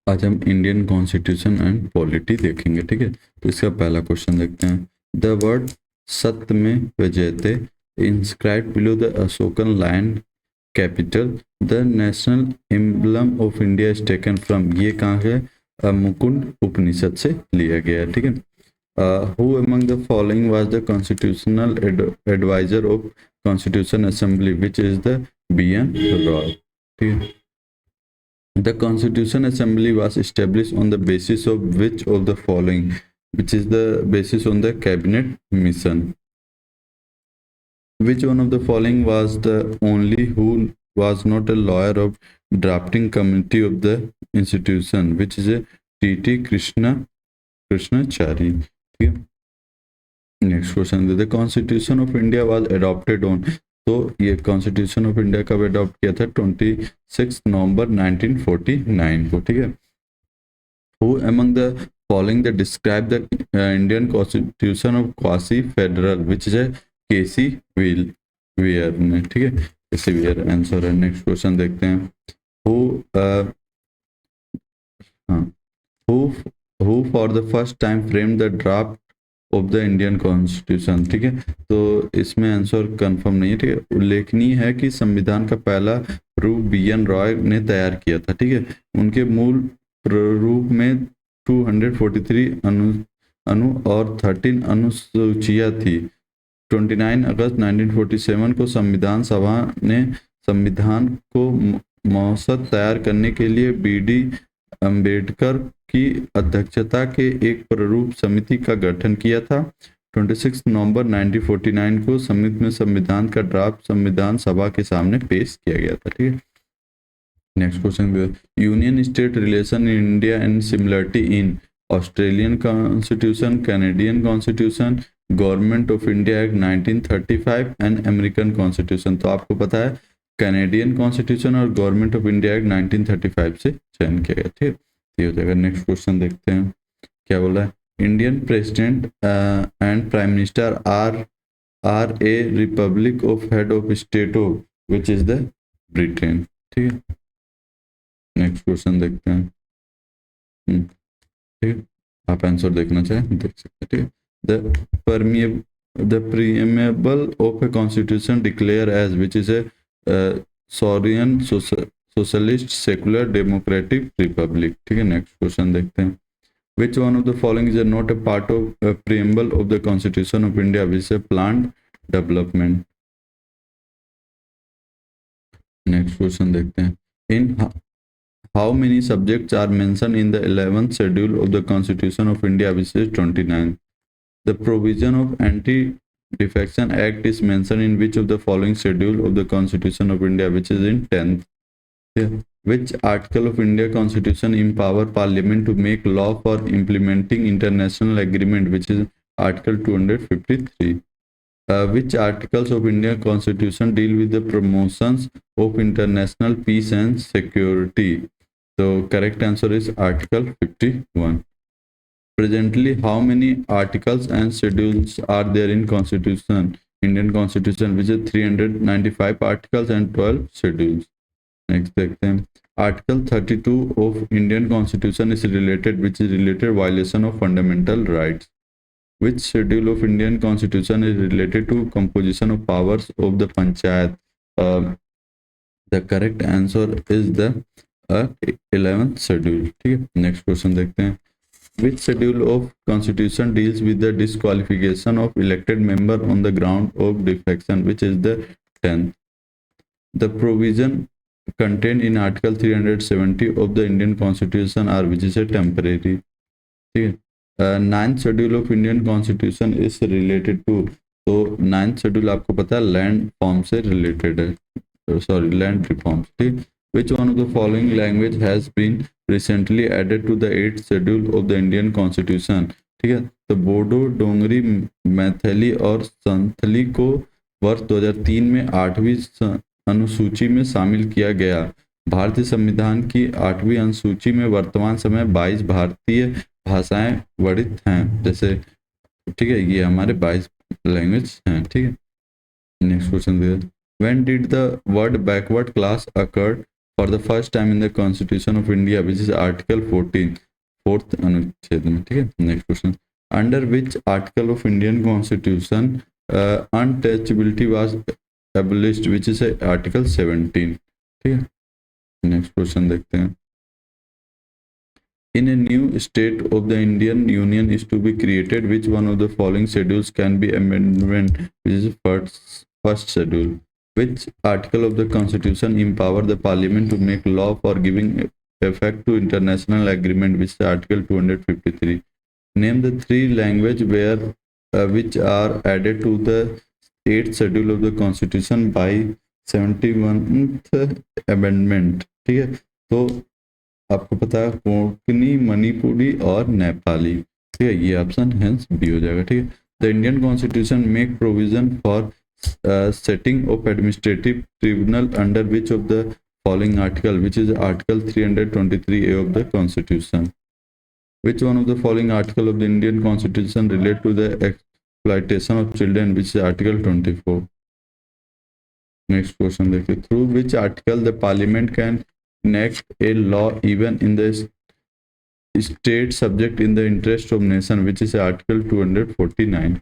आज हम Indian constitution and polity देखेंगे, ठीक है। तो इसका पहला क्वेश्चन देखते हैं। The word Satyameva Jayate inscribed below the Ashokan lion capital the national emblem of India is taken from, ये कहाँ है? मुकुंद उपनिषद से लिया गया है, ठीक है। Who among the following was the constitutional adviser of constitution assembly, which is the BN Roy, ठीक है। The Constitution Assembly was established on the basis of which of the following, which is the basis on the cabinet mission. Which one of the following was the only who was not a lawyer of drafting committee of the institution, which is a T.T. Krishnachari. ठीक है। Next question, the constitution of India was adopted on, तो ये constitution of India कब adopt किया था? 26 नवंबर 1949 को, ठीक है। Who among the following that describe the Indian Constitution of quasi federal, which is a KC Wheare ने, ठीक है, केसी वेयर आंसर है। नेक्स्ट क्वेश्चन देखते हैं। Who who for the first time frame the draft of the Indian constitution, ठीक है। तो इसमें आंसर कंफर्म नहीं है, ठीक है। उल्लेखनीय है कि संविधान का पहला रूप BN रॉय ने तैयार किया था, ठीक है। उनके मूल प्रारूप में 243 अनु और 13 अनुसूचियां थी। 29 अगस्त 1947 को संविधान सभा ने संविधान को मसौदा तैयार करने के लिए BD अम्बेडकर की अध्यक्षता के एक प्रारूप समिति का गठन किया था। 26 नवंबर 1949 को समिति में संविधान का ड्राफ्ट संविधान सभा के सामने पेश किया गया था, ठीक है। Next question, union state relation in India and similarity in Australian constitution, Canadian constitution, government of India act 1935 and American constitution. तो आपको पता है कैनेडियन कॉन्स्टिट्यूशन और गवर्नमेंट ऑफ इंडिया एक्ट 1935 से चयन किया गया, ठीक है। ये हो जाएगा। नेक्स्ट क्वेश्चन देखते हैं क्या बोला है। Indian president and prime minister are a republic of head of state of which is the Britain, ठीक है। नेक्स्ट क्वेश्चन देखते हैं, ठीक है। आप आंसर देखना चाहें देख सकते हैं, ठीक है। The preamble of a constitution declare as which is a sovereign socialist secular democratic republic, ठीक है। नेक्स्ट क्वेश्चन देखते हैं। Which one of the following is not a part of a preamble of the Constitution of India, which is a planned development? Next question देखते हैं। In how many subjects are mentioned in the 11th schedule of the Constitution of India, which is 29? The provision of Anti-Defection Act is mentioned in which of the following schedule of the Constitution of India, which is in 10th? Yeah. Which article of India Constitution empower Parliament to make law for implementing international agreement, which is Article 253? Which articles of Indian Constitution deal with the promotions of international peace and security? So correct answer is Article 51. Presently, how many articles and schedules are there in Constitution, Indian Constitution, which is 395 articles and 12 schedules? Next देखते हैं। Article 32 of Indian Constitution is related, which is related violation of fundamental rights. Which schedule of Indian Constitution is related to composition of powers of the Panchayat? The correct answer is the 11th schedule, ठीक है। Next question देखते हैं। Which schedule of Constitution deals with the disqualification of elected member on the ground of defection, which is the 10th? The provision contained in Article 370 of the Indian Constitution are which is a temporary, ठीक है। Ninth schedule of Indian Constitution is related to, तो ninth schedule आपको पता है land form से related है, sorry land reforms, ठीक। Which one of the following language has been recently added to the 8th schedule of the Indian Constitution? ठीक है। तो बोडो, डोंगरी, मैथिली और संथली को वर्ष 2003 में 8वीं अनुसूची में शामिल किया गया। भारतीय संविधान की 8वीं अनुसूची में वर्तमान समय 22 भारतीय भाषाएं वर्णित हैं, जैसे, ठीक है, ये हमारे 22 लैंग्वेज हैं, ठीक है। नेक्स्ट क्वेश्चन दे, When did the word backward class occur? For the first time in the constitution of India which is article 14 fourth अनुच्छेद में, ठीक है। Next question, under which article of Indian constitution untouchability was abolished which is article 17, ठीक है। Next question देखते हैं, in a new state of the Indian Union is to be created, which one of the following schedules can be amendment, which is first schedule? Which article of the Constitution empower the Parliament to make law for giving effect to international agreement, which is Article 253? Name the three language where which are added to the 8th schedule of the Constitution by 71th amendment, ठीक है। तो आपको पता है कोंकणी, मणिपुरी और नेपाली, ठीक है। ये ऑप्शन हेंस बी हो जाएगा, ठीक है। The Indian constitution make provision for setting of administrative tribunal under which of the following article, which is article 323A of the constitution. Which one of the following article of the Indian constitution relate to the exploitation of children, which is article 24। Next question देखिए, through which article the parliament can enact a law even in the state subject in the interest of nation, which is Article 249.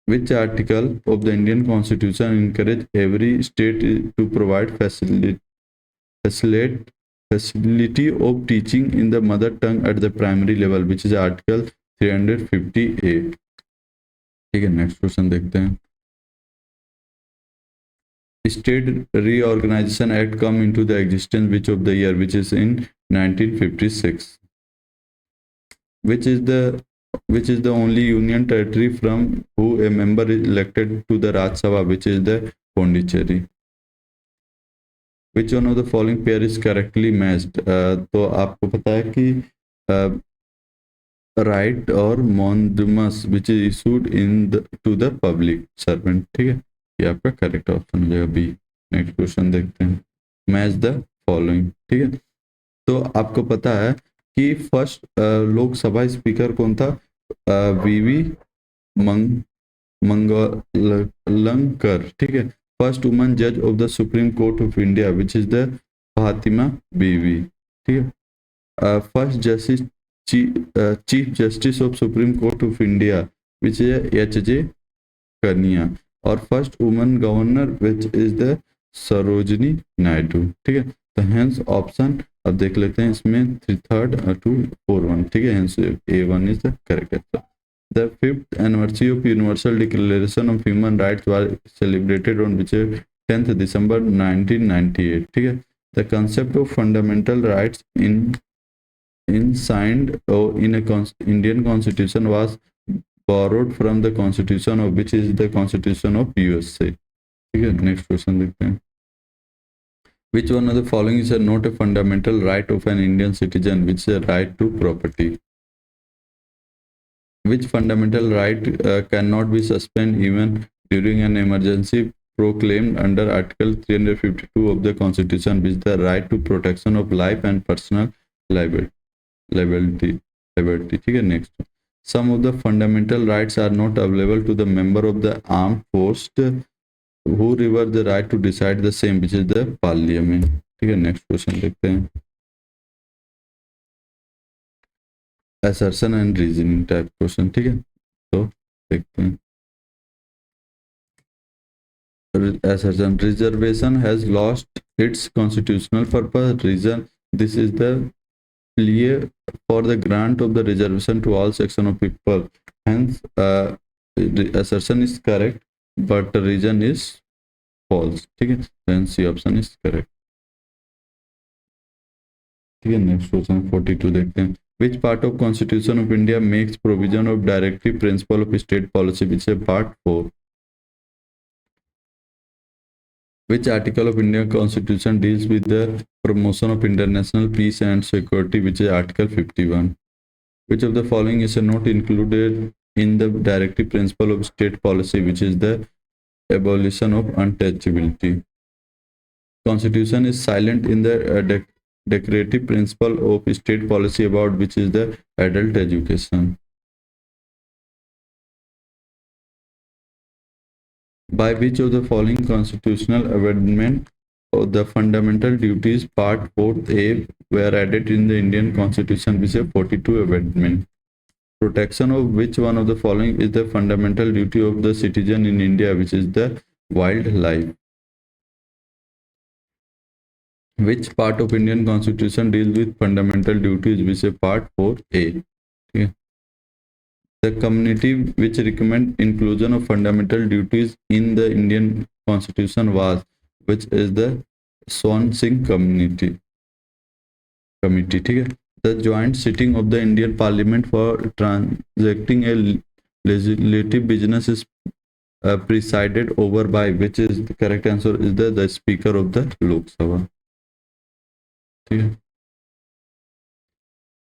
Which article of the Indian Constitution encourage every state to provide facility of teaching in the mother tongue at the primary level, which is Article 350A, ठीक है। Next question देखते हैं, State Reorganization Act come into the existence which of the year, which is in 1956. Which is the only union territory from who a member is elected to the Rajya Sabha, which is the Pondicherry. Which one of the following pair is correctly matched? तो आपको पता है कि right और mandamus which is issued in to the public servant, ठीक है। ये आपका करेक्ट ऑप्शन हो जाएगा बी। नेक्स्ट क्वेश्चन देखते हैं, मैच द फॉलोइंग, ठीक है। तो आपको पता है कि फर्स्ट लोकसभा स्पीकर कौन था? वीवी मंगलंकर, ठीक है। फर्स्ट वुमन जज of the supreme court of India, which is the Fatima Beevi, ठीक है। First justice chief justice of supreme court of India, which is H J. Kania, और first woman governor which is the Sarojini Naidu, ठीक है। तो हेंस ऑप्शन अब देख लेते हैं इसमें 3/3 ठीक है। Hence A1 is the correct answer. The 5th anniversary of universal declaration of human rights was celebrated on which 10th December 1998, ठीक है। The concept of fundamental rights in signed in Indian constitution was borrowed from the constitution of which is the constitution of USA, ठीक है। Next question देखते हैं, which one of the following is not a fundamental right of an Indian citizen, which is a right to property? Which fundamental right cannot be suspended even during an emergency proclaimed under Article 352 of the Constitution, which is the right to protection of life and personal liability, ठीक है। Next, some of the fundamental rights are not available to the member of the armed force who revert the right to decide the same, which is the parliament, ठीक है। Next question देखते हैं, assertion and reasoning type question, ठीक है। तो देखते हैं, assertion, reservation has lost its constitutional purpose. Reason, this is the plea for the grant of the reservation to all section of people. Hence, assertion is correct, but the reason is false, ठीक है। Hence, the option is correct, ठीक है। Next question 42 देखते हैं, which part of Constitution of India makes provision of directive principle of state policy, which is part 4? Which article of Indian Constitution deals with the promotion of international peace and security, which is Article 51? Which of the following is not included in the directive principle of state policy, which is the abolition of untouchability? Constitution is silent in the declarative principle of state policy about which is the adult education. By which of the following constitutional amendment the fundamental duties part 4A were added in the Indian Constitution with a 42 amendment. Protection of which one of the following is the fundamental duty of the citizen in India, which is the wildlife. Which part of Indian Constitution deals with fundamental duties, which is part 4A. Okay. The community which recommend inclusion of fundamental duties in the Indian Constitution was, which is the Swan Singh committee. ठीक है. The joint sitting of the Indian Parliament for transacting a legislative business is presided over by, which is the correct answer is the Speaker of the Lok Sabha. ठीक है.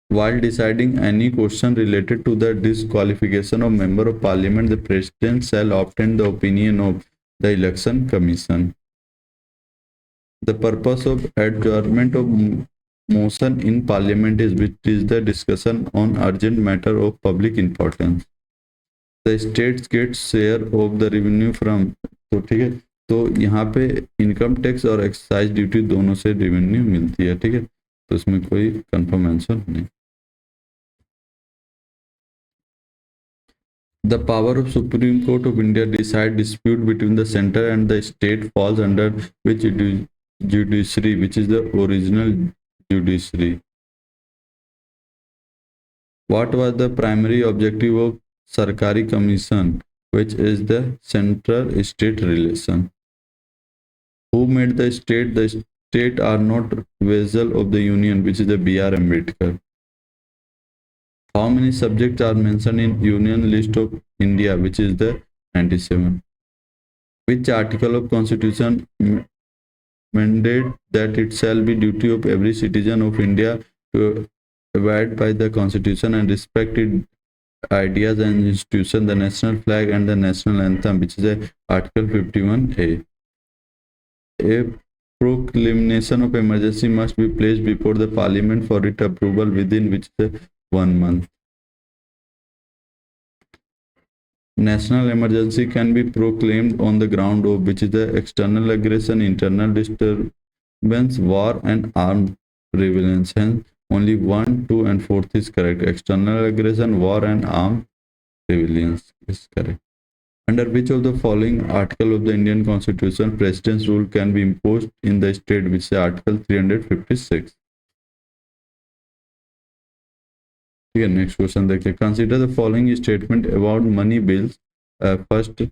While deciding any question related to the disqualification of member of parliament, the president shall obtain the opinion of the election commission. The purpose of adjournment of motion in parliament is, which is the discussion on urgent matter of public importance. The states get share of the revenue from. तो ठीक है, तो यहाँ पे income tax और excise duty दोनों से revenue मिलती है. ठीक है, तो इसमें कोई कंफर्म आंसर नहीं. The power of Supreme Court of India decide dispute between the center and the state falls under which judiciary, which is the original judiciary. What was the primary objective of Sarkari Commission, which is the central state relation? Who made the state? The state are not vessel of the union, which is the B.R. Ambedkar. How many subjects are mentioned in Union List of India, which is the 97? Which article of Constitution mandate that it shall be duty of every citizen of India to abide by the Constitution and respect its ideas and institutions, the national flag and the national anthem, which is the Article 51A. A proclamation of emergency must be placed before the Parliament for its approval within which is 1 month. National emergency can be proclaimed on the ground of which is the external aggression, internal disturbance, war, and armed rebellion. Hence, only 1, 2, and 4 is correct. External aggression, war, and armed rebellion is correct. Under which of the following article of the Indian Constitution President's rule can be imposed in the state, which is Article 356? ठीक है, next question देखिए. Consider the following statement about money bills. First,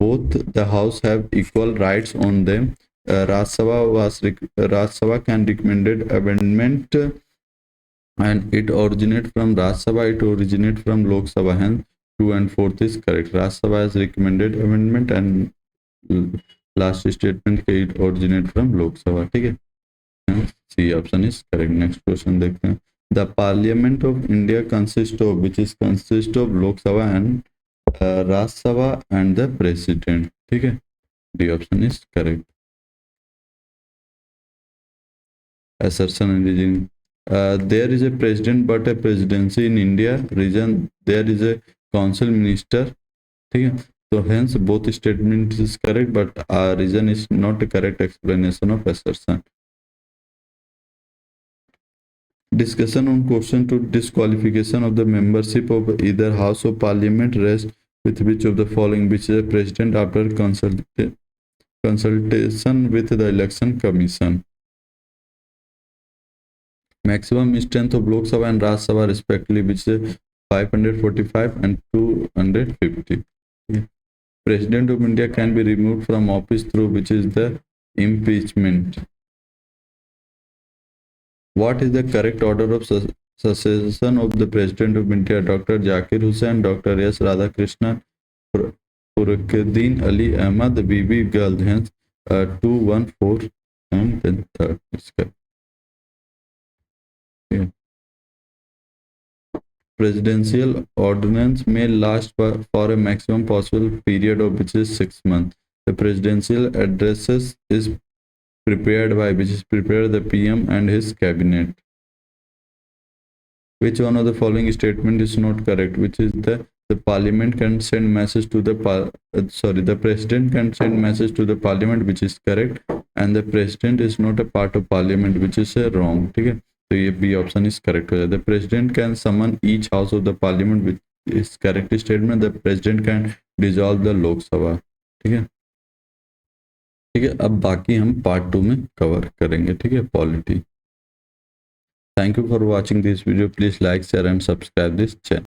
both the house have equal rights on them. Rajya Sabha can recommended amendment and it originate from Rajya Sabha, it originate from Lok Sabha. Hence 2 and 4 is correct. Rajya Sabha has recommended amendment and last statement के it originate from Lok Sabha. ठीक है, C option is correct. Next question देखते हैं. The Parliament of India consists of, which is consist of Lok Sabha and Rajya Sabha and the President. ठीक है, D option is correct. Assertion and reasoning. There is a president but a presidency in India. Reason, there is a council minister. ठीक है, so hence both statements is correct, but reason is not a correct explanation of assertion. Discussion on question to disqualification of the membership of either House of Parliament rests with which of the following, which is a president after consultation with the election commission. Maximum strength of Lok Sabha and Rajya Sabha respectively, which is 545 and 250. President of India can be removed from office through which is the impeachment. What is the correct order of succession of the President of India? Dr. Zakir Hussain, Dr. S. Radhakrishnan, Fakhruddin Ali Ahmad, B.B. Gul. Hence 2, 1, 4 and then 3rd is correct. Yeah. Presidential ordinance may last for a maximum possible period of which is 6 months. The presidential addresses is prepared by, which is prepared the PM and his cabinet. Which one of the following statement is not correct? Which is the The parliament can send message to the the president can send message to the parliament, which is correct, and the president is not a part of parliament, which is wrong. ठीक है, तो ये B option is correct हो जाता है. The president can summon each house of the parliament, which is correct statement. The president can dissolve the लोक सभा. ठीक है, ठीक है. अब बाकी हम पार्ट 2 में कवर करेंगे. ठीक है, polity. Thank you for watching this video. Please like, share and subscribe this channel.